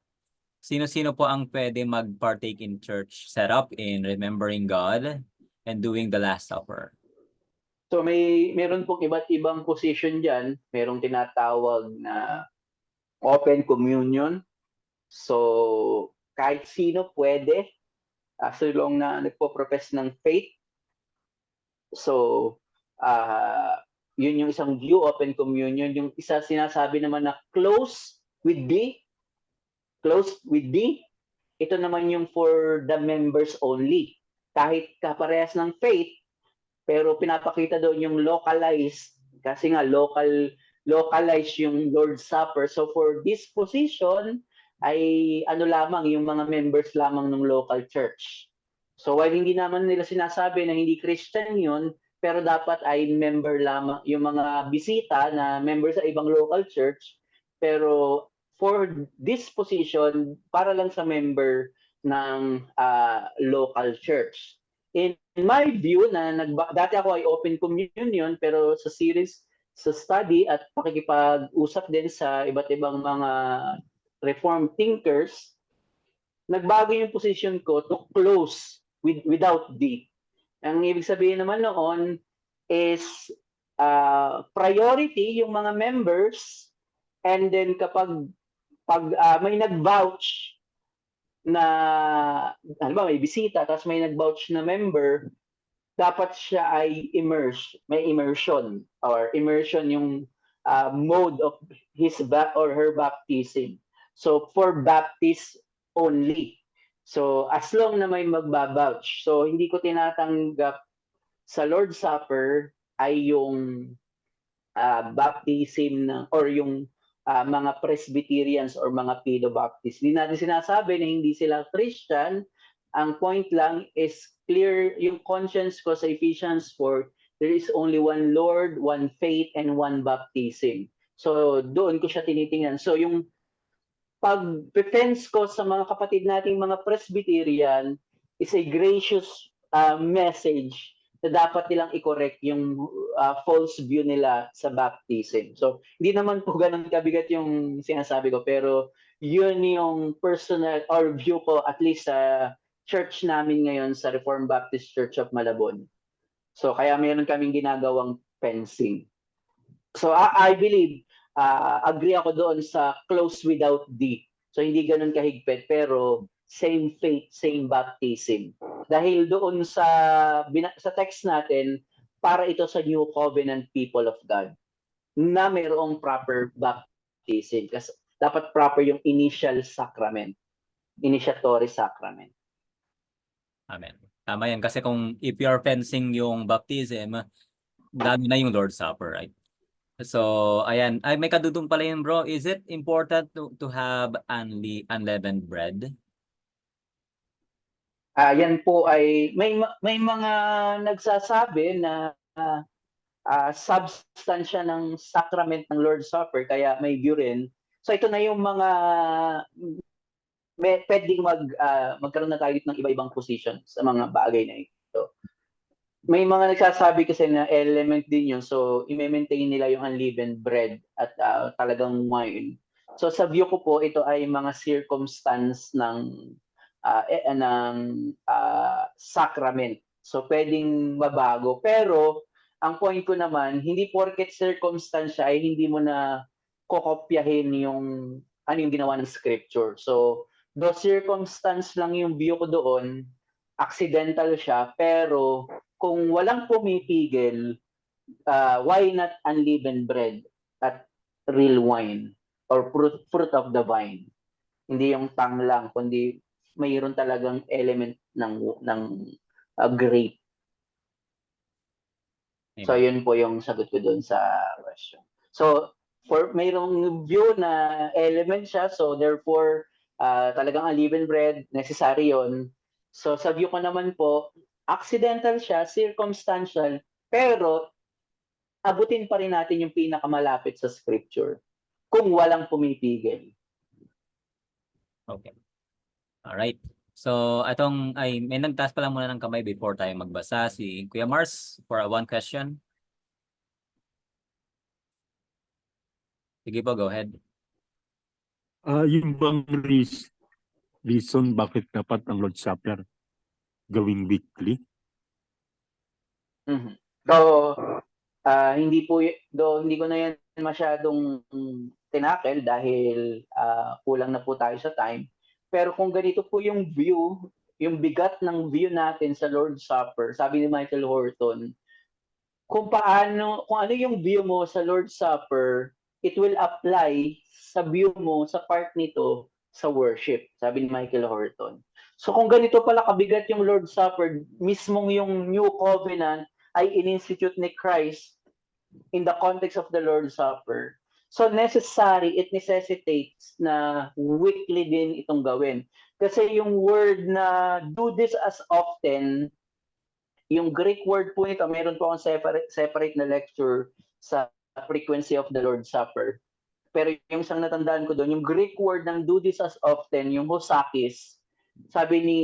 Sino-sino po ang pwede mag-partake in church setup in remembering God and doing the Last Supper?
So meron pong iba't ibang position diyan. Merong tinatawag na open communion. So kahit sino pwede as long na nagpo-profess ng faith. So yun yung isang view, open communion. Yung isa sinasabi naman na close with thee. Ito naman yung for the members only. Kahit kaparehas ng faith, pero pinapakita doon yung localized kasi nga localized yung Lord's Supper. So for this position ay ano lamang yung mga members lamang ng local church. So while hindi naman nila sinasabi na hindi Christian yun, pero dapat ay member lamang yung mga bisita na member sa ibang local church, pero for this position para lang sa member ng local church. In my view na dati ako ay open communion pero sa series sa study at pakikipag-usap din sa iba't ibang mga reformed thinkers, nagbago yung position ko to close without thee. Ang ibig sabihin naman noon is priority yung mga members, and then kapag may nag-vouch na halimbawa may bisita tapos may nag-vouch na member, dapat siya ay may immersion or immersion yung mode of his or her baptism. So for Baptist only. So as long na may magbabouch. So hindi ko tinatanggap sa Lord's Supper ay yung baptism or yung mga Presbyterians or mga Pedobaptists. Hindi natin sinasabi na hindi sila Christian. Ang point lang is clear yung conscience ko sa Ephesians 4, there is only one Lord, one faith, and one baptism. So doon ko siya tinitingnan. So yung pag-defense ko sa mga kapatid nating mga Presbyterian is a gracious message na dapat nilang i-correct yung false view nila sa baptism. So, hindi naman po ganun kabigat yung sinasabi ko, pero yun yung personal or view ko at least sa church namin ngayon sa Reformed Baptist Church of Malabon. So, kaya meron kaming ginagawang fencing. So, I believe, agree ako doon sa close without thee. So, hindi ganun kahigpit, pero same faith, same baptism. Dahil doon sa text natin, para ito sa New Covenant people of God na mayroong proper baptism. Kasi dapat proper yung initial sacrament, initiatory sacrament.
Amen. Tama yan. Kasi kung if you are fencing yung baptism, dami na yung Lord's Supper, right? So, ayan. Ay, may kadudong pala yun, bro. Is it important to have unleavened bread?
Yan po ay may mga nagsasabi na substansya ng sacrament ng Lord's Supper, kaya may view rin. So ito na yung mga pwedeng magkaroon na tayo ng iba-ibang position sa mga bagay na ito. May mga nagsasabi kasi na element din yun, so i-maintain nila yung unleavened bread at talagang wine. So sa view ko po, ito ay mga circumstance ng sacrament. So pwedeng mabago. Pero ang point ko naman, hindi porket circumstance ay hindi mo na kokopyahin yung ano yung ginawa ng scripture. So do circumstance lang yung view ko doon, accidental siya, pero kung walang pumipigil, why not unleavened bread at real wine or fruit of the vine? Hindi yung tang lang, kundi mayroon talagang element ng grape. So,
Amen.
yun po yung sagot ko doon sa question. So, mayroong view na element siya, so therefore, talagang unleavened bread, necessary yun. So, sa view ko naman po, accidental siya, circumstantial, pero abutin pa rin natin yung pinakamalapit sa scripture kung walang pumipigil.
Okay. Alright. So, may nagtaas pa lang muna ng kamay before tayo magbasa. Si Kuya Mars for one question. Sige po, go ahead.
Yung bang reason bakit dapat ang Lord's Supper gawing weekly?
Mhm. So, hindi ko na yan masyadong tinakil dahil kulang na po tayo sa time. Pero kung ganito po yung view, yung bigat ng view natin sa Lord's Supper, sabi ni Michael Horton, kung ano yung view mo sa Lord's Supper, it will apply sa view mo sa part nito sa worship, sabi ni Michael Horton. So kung ganito pala kabigat yung Lord's Supper, mismong yung New Covenant ay in-institute ni Christ in the context of the Lord's Supper. So it necessitates na weekly din itong gawin. Kasi yung word na do this as often, yung Greek word po nito, meron po akong separate na lecture sa frequency of the Lord's Supper. Pero yung isang natandaan ko doon, yung Greek word ng do this as often, yung hosakis, sabi ni,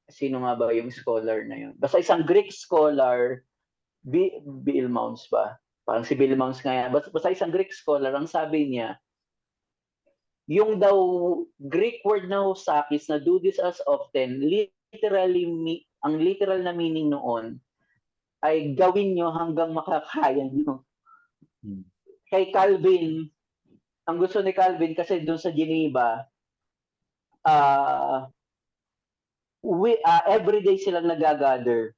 sino nga ba yung scholar na yun? Basta isang Greek scholar, Bill Mounce ba? Parang si Bill Mounce nga yan. Basta isang Greek scholar, ang sabi niya, yung daw Greek word na hosakis na do this as often, ang literal na meaning noon ay gawin nyo hanggang makakaya nyo. Kay Calvin, ang gusto ni Calvin kasi doon sa Geneva, everyday silang nagagather.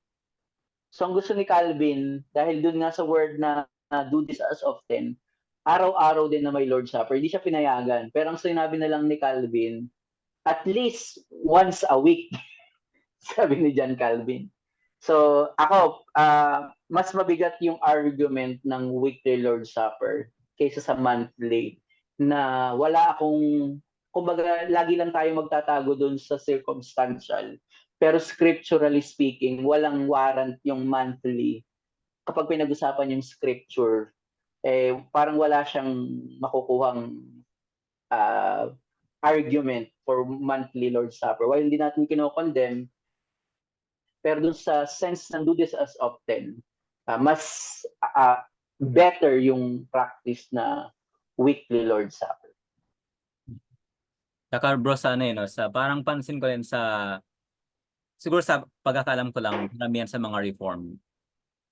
So ang gusto ni Calvin, dahil doon nga sa word na do this as often, araw-araw din na may Lord's Supper. Hindi siya pinayagan. Pero ang sinabi na lang ni Calvin, at least once a week, sabi ni John Calvin. So ako, mas mabigat yung argument ng weekly Lord's Supper kaysa sa monthly na wala akong, kumbaga lagi lang tayo magtatago doon sa circumstantial. Pero scripturally speaking, walang warrant yung monthly. Kapag pinag-usapan yung scripture, parang wala siyang makukuhang argument for monthly Lord's Supper. While hindi natin kino-condemn, pero dun sa sense ng do this as often, mas better yung practice na weekly Lord's Supper.
Saka bro, sa parang pansin ko rin siguro sa pagkakalam ko lang, maramihan sa mga reform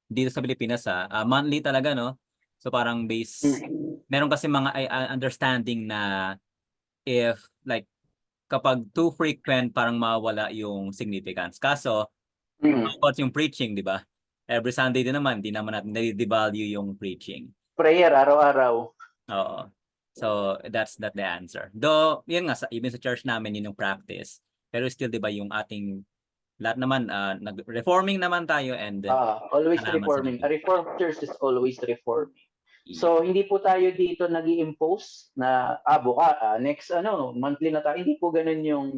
dito sa Pilipinas, monthly talaga, no? So parang meron kasi mga understanding na if like kapag too frequent, parang mawala yung significance. Kaso, about yung preaching, di ba? Every Sunday din naman, di naman natin nade-devalue yung preaching.
Prayer, araw-araw.
Oo. So, that's the answer. Though, yun nga, even sa church namin, yun yung practice. Pero still, di ba, yung ating, lahat naman, reforming naman tayo and
always reforming. A reformed church is always reforming. So, hindi po tayo dito nag-i-impose na, next, monthly na tayo. Hindi po ganun yung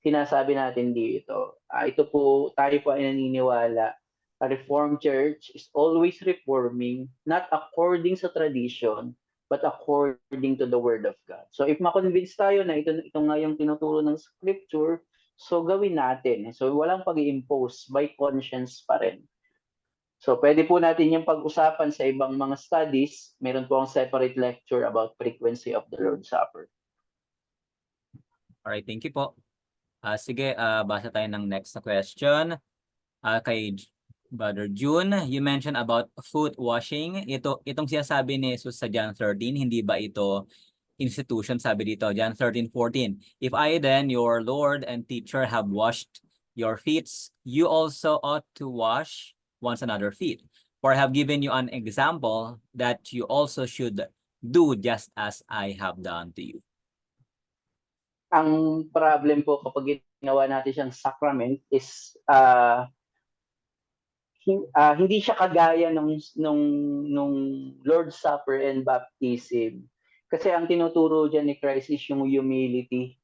sinasabi natin dito. Ito po, tayo po ay naniniwala. A reformed church is always reforming, not according sa tradition, but according to the Word of God. So, if ma-convince tayo na ito nga yung tinuturo ng Scripture, so gawin natin. So, walang pag-i-impose, by conscience pa rin. So, pwede po natin yung pag-usapan sa ibang mga studies. Meron po akong separate lecture about frequency of the Lord's Supper.
Alright, thank you po. Sige, basa tayo ng next na question. Kay Brother June, you mentioned about foot washing. Itong sinasabi ni Jesus sa John 13, hindi ba ito institution, sabi dito, John 13:14. If I then, your Lord and teacher, have washed your feet, you also ought to wash one another's feet. For I have given you an example that you also should do just as I have done to you.
Ang problem po kapag ginawa natin siyang sacrament is hindi siya kagaya nung Lord's Supper and baptism. Kasi ang tinuturo diyan ni Christ is yung humility.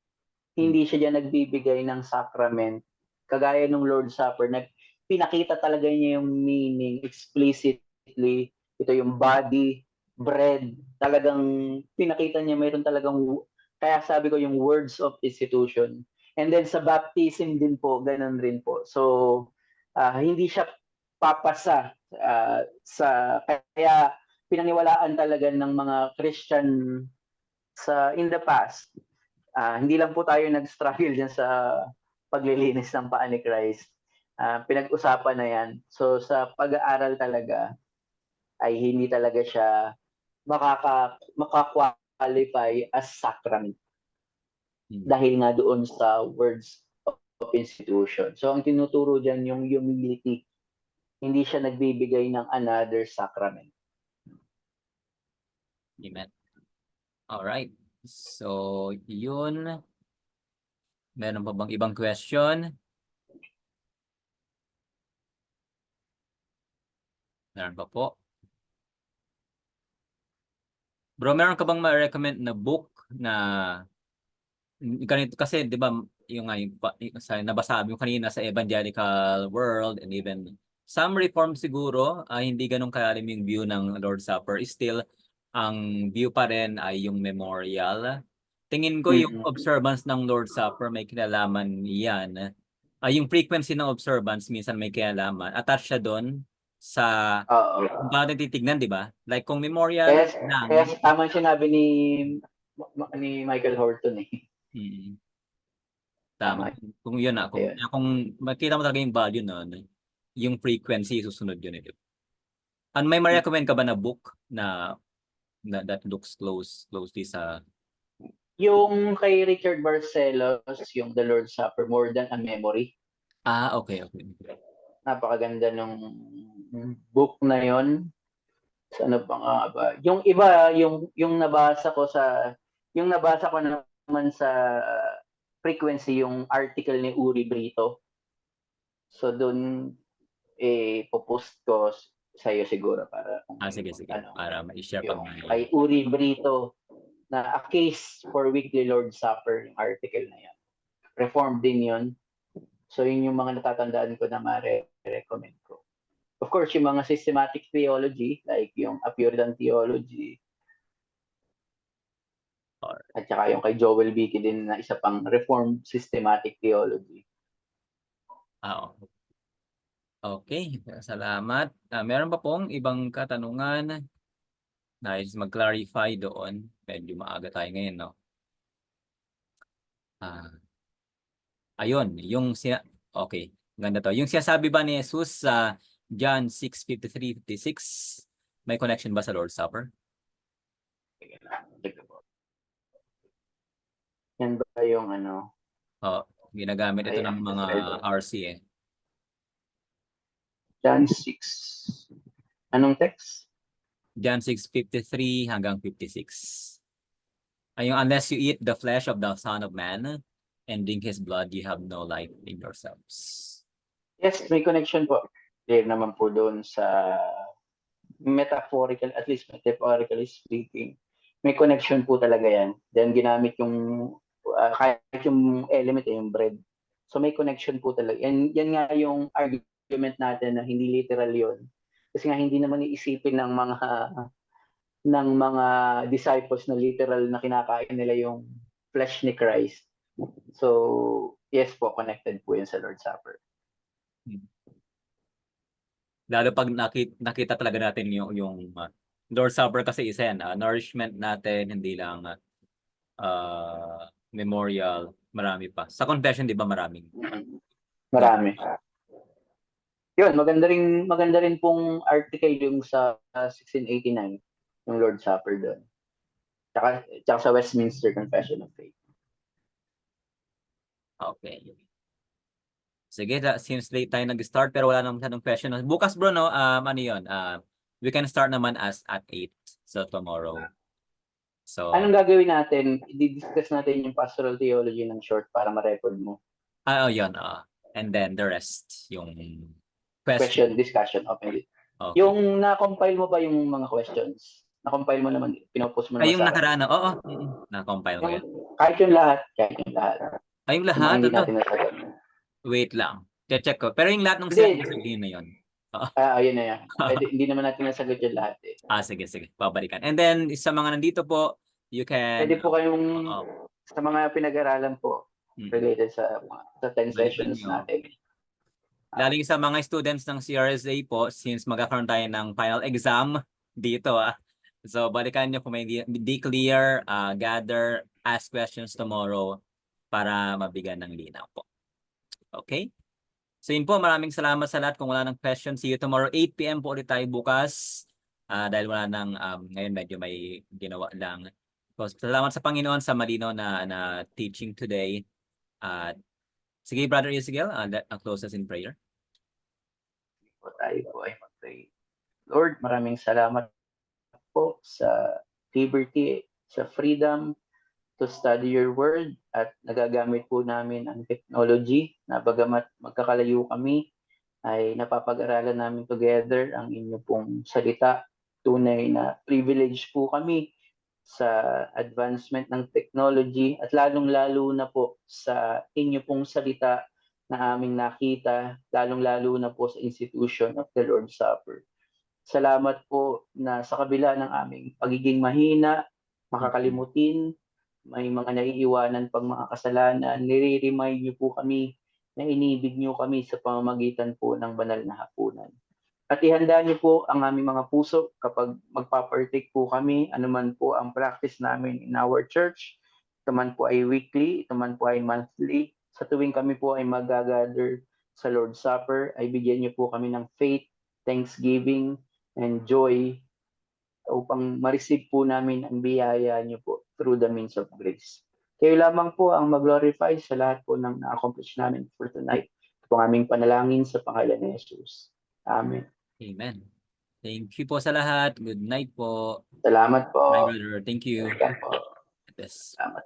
Hindi siya diyan nagbibigay ng sacrament. Kagaya nung Lord's Supper, pinakita talaga niya yung meaning explicitly. Ito yung body, bread. Talagang pinakita niya mayroon talagang, kaya sabi ko yung words of institution. And then sa baptism din po, ganun rin po. So, hindi siya papasa kaya pinaniwalaan talaga ng mga Christian in the past. Hindi lang po tayo nag-struggle dyan sa paglilinis ng paa ni Christ. Pinag-usapan na yan. So sa pag-aaral talaga ay hindi talaga siya makakwalify as sacrament. Dahil nga doon sa words of institution. So ang tinuturo dyan yung humility. Hindi siya nagbibigay ng another sacrament.
Amen. All right. So, yun. Meron pa bang ibang question? Meron pa po. Bro, meron ka bang ma-recommend na book na ganito kasi 'di ba yung sa nabasa mo kanina sa evangelical world and even some reform siguro hindi ganun kalalim yung view ng Lord's Supper. Still ang view pa rin ay yung memorial. Tingin ko yung observance ng Lord's Supper may kinalaman yan. Yung frequency ng observance minsan may kinalaman. Attached siya doon sa kung paano titignan, di ba? Like kung memorial lang.
Kaya tama sinabi ni Michael Horton eh.
Tama. Kung yun kung makita mo talaga yung value nun, yung frequency susunod yun. May ma-recommend ka ba na book na that looks closely sa
yung kay Richard Barcelos, yung The Lord's Supper, More Than a Memory.
Okay.
Napakaganda nung book na yon. Sa ano pa nga ba? Yung iba, yung nabasa ko naman sa frequency yung article ni Uri Brito. So doon popost ko sa iyo siguro para
sige. Para ma-share pag
kay Uri Brito na A Case for Weekly Lord's Supper, yung article na yan. Reformed din yun. So yun yung mga natatandaan ko na ma-recommend ko. Of course, yung mga systematic theology, like yung A Puritan Theology, at saka yung kay Joel Beeke din na isa pang Reformed Systematic Theology.
Okay, salamat. Meron pa pong ibang katanungan? Nais mag-clarify doon. Medyo maaga tayo ngayon, no? Ayun, okay, ganda to. Yung sinasabi ba ni Jesus sa John 6:53-56, may connection ba sa Lord's Supper?
Yan ba yung
Ginagamit ito ng mga RC eh.
John 6. Anong text?
John 6:53 hanggang 56. Ayun, unless you eat the flesh of the Son of Man and drink His blood, you have no life in yourselves.
Yes, may connection po. Clear naman po doon sa at least metaphorically speaking. May connection po talaga yan. Then ginamit yung kahit yung element yung bread. So may connection po talaga. Yan nga yung argument natin na hindi literal yon. Kasi nga hindi naman iisipin ng mga disciples na literal na kinakain nila yung flesh ni Christ. So yes po, connected po yun sa Lord's Supper.
Lalo pag nakita talaga natin yung Lord's Supper kasi isa yan, nourishment natin, hindi lang memorial, marami pa. Sa confession, di ba maraming?
Marami. Yun, maganda rin pong article yung sa 1689, yung Lord's Supper doon. tsaka sa Westminster Confession of Faith.
Okay. Sige, since late tayo nag-start pero wala namang masyadong question. Bukas bro, no, ano yun, we can start naman as at 8, so tomorrow. So,
Anong gagawin natin? I-discuss natin yung pastoral theology ng short para ma-record mo.
yun, and then the rest, yung
Question,
question.
discussion. Okay.
Okay.
Yung na-compile mo ba yung mga questions? Na-compile mo naman, pinopost mo
Ay,
naman
yung
sa akin.
nakaraan, oo, na-compile ko yan.
Kahit yung lahat.
Ay, yung
Yung mga
lahat,
hindi
ito,
natin nasagot.
wait lang. Check ko. Pero yung lahat ng
Hindi.
sinabi ko na yun.
Ayun na yan. Hindi naman natin nasagot yung lahat eh.
Sige, babalikan. And then, sa mga nandito po, you can,
Pwede po kayong
oo.
sa mga pinag-aralan po related sa 10
Balikan
sessions
nyo.
natin.
Laling sa mga students ng CRSA po, since magkakaroon tayo ng final exam dito, So, balikan nyo kung may di clear, gather, ask questions tomorrow para mabigyan ng linaw po. Okay? So, yun po, maraming salamat sa lahat. Kung wala ng questions, see you tomorrow, 8 p.m. po ulit tayo bukas. Dahil wala nang, ngayon medyo may ginawa lang. So, salamat sa Panginoon sa malino na teaching today. Sige, Brother Ezekiel, close us in prayer.
Tayo po ay mag-pray. Lord, maraming salamat po sa liberty, sa freedom to study your word at nagagamit po namin ang technology na bagamat magkakalayo kami ay napapag-aralan namin together ang inyo pong salita. Tunay na privilege po kami sa advancement ng technology at lalong-lalo na po sa inyo pong salita na aming nakita, lalong-lalo na po sa institution of the Lord's Supper. Salamat po na sa kabila ng aming pagiging mahina, makakalimutin, may mga naiiwanan pang mga kasalanan, nire-remind niyo po kami na inibig niyo kami sa pamamagitan po ng banal na hapunan. At ihanda niyo po ang aming mga puso kapag magpapartake po kami, anuman po ang practice namin in our church, ito man po ay weekly, ito man po ay monthly, sa tuwing kami po ay mag-gather sa Lord's Supper, ay bigyan niyo po kami ng faith, thanksgiving, and joy upang ma-receive po namin ang biyaya niyo po through the means of grace. Kayo lamang po ang mag-glorify sa lahat po ng na-accomplish namin for tonight. Ito po aming panalangin sa pangalan ni Jesus. Amen.
Amen. Thank you po sa lahat. Good night po.
Salamat po.
Bye, brother. Thank you.
Bye po.
Yes.
Salamat.